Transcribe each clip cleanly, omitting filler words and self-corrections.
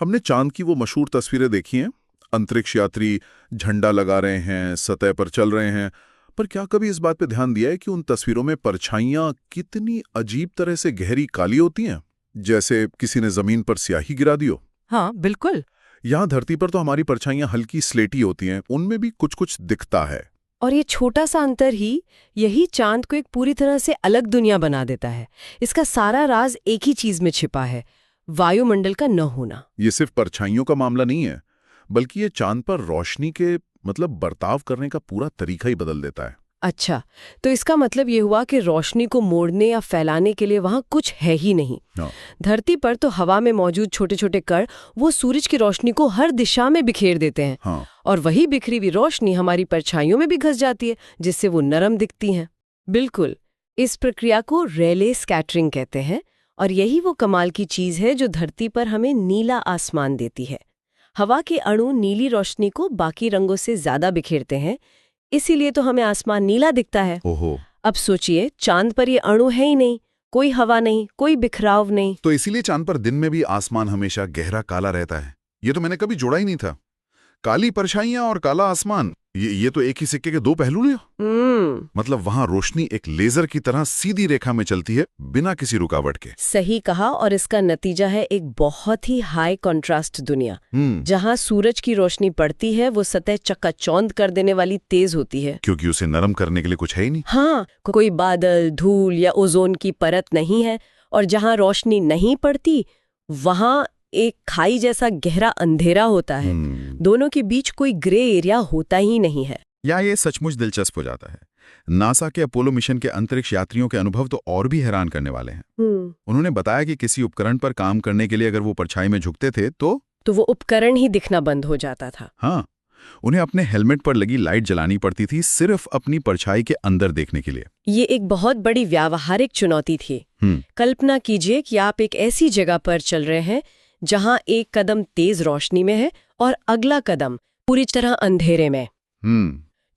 हमने चांद की वो मशहूर तस्वीरें देखी हैं, अंतरिक्ष यात्री झंडा लगा रहे हैं, सतह पर चल रहे हैं, पर क्या कभी इस बात पे ध्यान दिया है कि उन तस्वीरों में परछाइयां कितनी अजीब तरह से गहरी काली होती हैं, जैसे किसी ने जमीन पर स्याही गिरा दी हो। हाँ बिल्कुल। यहाँ धरती पर तो हमारी परछाइयां हल्की स्लेटी होती हैं, उनमें भी कुछ कुछ दिखता है। और ये छोटा सा अंतर ही यही चांद को एक पूरी तरह से अलग दुनिया बना देता है। इसका सारा राज एक ही चीज में छिपा है, वायुमंडल का न होना। ये सिर्फ परछाइयों का मामला नहीं है, बल्कि ये चांद पर रोशनी के बर्ताव करने का पूरा तरीका ही बदल देता है। अच्छा, तो इसका मतलब ये हुआ कि रोशनी को मोड़ने या फैलाने के लिए वहां कुछ है ही नहीं। धरती पर तो हवा में मौजूद छोटे छोटे कण वो सूरज की रोशनी को हर दिशा में बिखेर देते हैं। हाँ। और वही बिखरी हुई रोशनी हमारी परछाइयों में भी घस जाती है, जिससे वो नरम दिखती हैं। बिल्कुल, इस प्रक्रिया को रेले स्कैटरिंग कहते हैं, और यही वो कमाल की चीज है जो धरती पर हमें नीला आसमान देती है। हवा के अणु नीली रोशनी को बाकी रंगों से ज्यादा बिखेरते हैं, इसीलिए तो हमें आसमान नीला दिखता है। ओहो। अब सोचिए, चांद पर ये अणु है ही नहीं, कोई हवा नहीं, कोई बिखराव नहीं। तो इसीलिए चांद पर दिन में भी आसमान हमेशा गहरा काला रहता है। ये तो मैंने कभी जोड़ा ही नहीं था। काली परछाइयां और काला आसमान, ये तो एक ही सिक्के के दो पहलू नहीं। मतलब वहां रोशनी एक लेजर की तरह सीधी रेखा में चलती है, बिना किसी रुकावट के। सही कहा, और इसका नतीजा है एक बहुत ही हाई कंट्रास्ट दुनिया। जहां सूरज की रोशनी पड़ती है वो सतह चकाचौंध कर देने वाली तेज होती है, क्योंकि उसे नरम करने के लिए कुछ है ही नहीं। हाँ, कोई बादल, धूल या ओजोन की परत नहीं है। और जहां रोशनी नहीं पड़ती वहां एक खाई जैसा गहरा अंधेरा होता है। दोनों के बीच कोई ग्रे एरिया होता ही नहीं है। या ये सचमुच दिलचस्प हो जाता है। नासा के अपोलो मिशन के अंतरिक्ष यात्रियों के अनुभव तो और भी हैरान करने वाले हैं। उन्होंने बताया कि किसी उपकरण पर काम करने के लिए अगर वो परछाई में झुकते थे तो वो उपकरण ही दिखना बंद हो जाता था। हाँ, उन्हें अपने हेलमेट पर लगी लाइट जलानी पड़ती थी, सिर्फ अपनी परछाई के अंदर देखने के लिए। ये एक बहुत बड़ी व्यावहारिक चुनौती थी। कल्पना कीजिए कि आप एक ऐसी जगह पर चल रहे हैं जहां एक कदम तेज रोशनी में है और अगला कदम पूरी तरह अंधेरे में।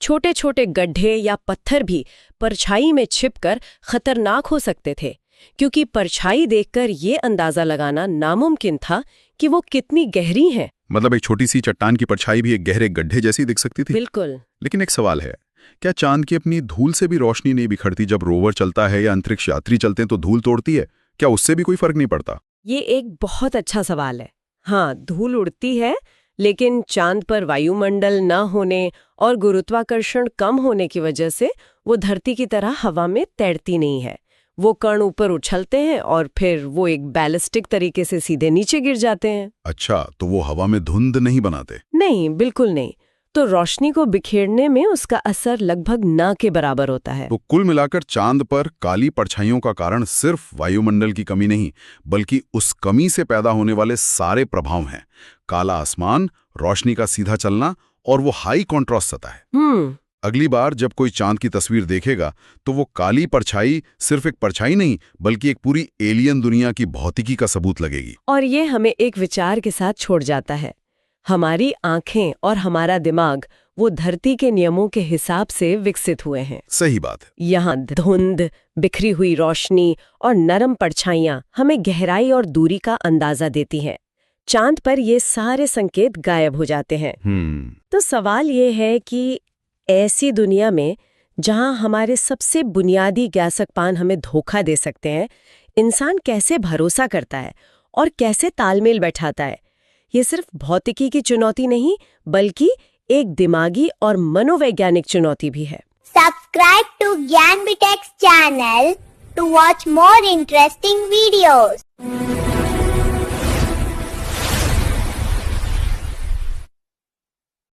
छोटे छोटे गड्ढे या पत्थर भी परछाई में छिपकर खतरनाक हो सकते थे, क्योंकि परछाई देखकर ये अंदाजा लगाना नामुमकिन था कि वो कितनी गहरी है। मतलब एक छोटी सी चट्टान की परछाई भी एक गहरे गड्ढे जैसी दिख सकती थी। बिल्कुल। लेकिन एक सवाल है, क्या चांद की अपनी धूल से भी रोशनी नहीं बिखरती? जब रोवर चलता है या अंतरिक्ष यात्री चलते हैं तो धूल तोड़ती है, क्या उससे भी कोई फर्क नहीं पड़ता? ये एक बहुत अच्छा सवाल है। हाँ, धूल उड़ती है, लेकिन चांद पर वायुमंडल न होने और गुरुत्वाकर्षण कम होने की वजह से वो धरती की तरह हवा में तैरती नहीं है। वो कण ऊपर उछलते हैं और फिर वो एक बैलिस्टिक तरीके से सीधे नीचे गिर जाते हैं। अच्छा, तो वो हवा में धुंध नहीं बनाते? नहीं, बिल्कुल नहीं। तो रोशनी को बिखेरने में उसका असर लगभग न के बराबर होता है। तो कुल मिलाकर चांद पर काली परछाइयों का कारण सिर्फ वायुमंडल की कमी नहीं, बल्कि उस कमी से पैदा होने वाले सारे प्रभाव हैं। काला आसमान, रोशनी का सीधा चलना और वो हाई कॉन्ट्रास्ट सतह है। अगली बार जब कोई चांद की तस्वीर देखेगा तो वो काली परछाई सिर्फ एक परछाई नहीं, बल्कि एक पूरी एलियन दुनिया की भौतिकी का सबूत लगेगी। और ये हमें एक विचार के साथ छोड़ जाता है। हमारी आंखें और हमारा दिमाग वो धरती के नियमों के हिसाब से विकसित हुए हैं। सही बात है। यहाँ धुंध, बिखरी हुई रोशनी और नरम परछाइयां हमें गहराई और दूरी का अंदाजा देती हैं। चांद पर ये सारे संकेत गायब हो जाते हैं। तो सवाल ये है कि ऐसी दुनिया में जहां हमारे सबसे बुनियादी ज्ञासकपान हमें धोखा दे सकते हैं, इंसान कैसे भरोसा करता है और कैसे तालमेल बैठाता है? ये सिर्फ भौतिकी की चुनौती नहीं, बल्कि एक दिमागी और मनोवैज्ञानिक चुनौती भी है। सब्सक्राइब टू ज्ञान बिटेक्स channel to watch more interesting videos.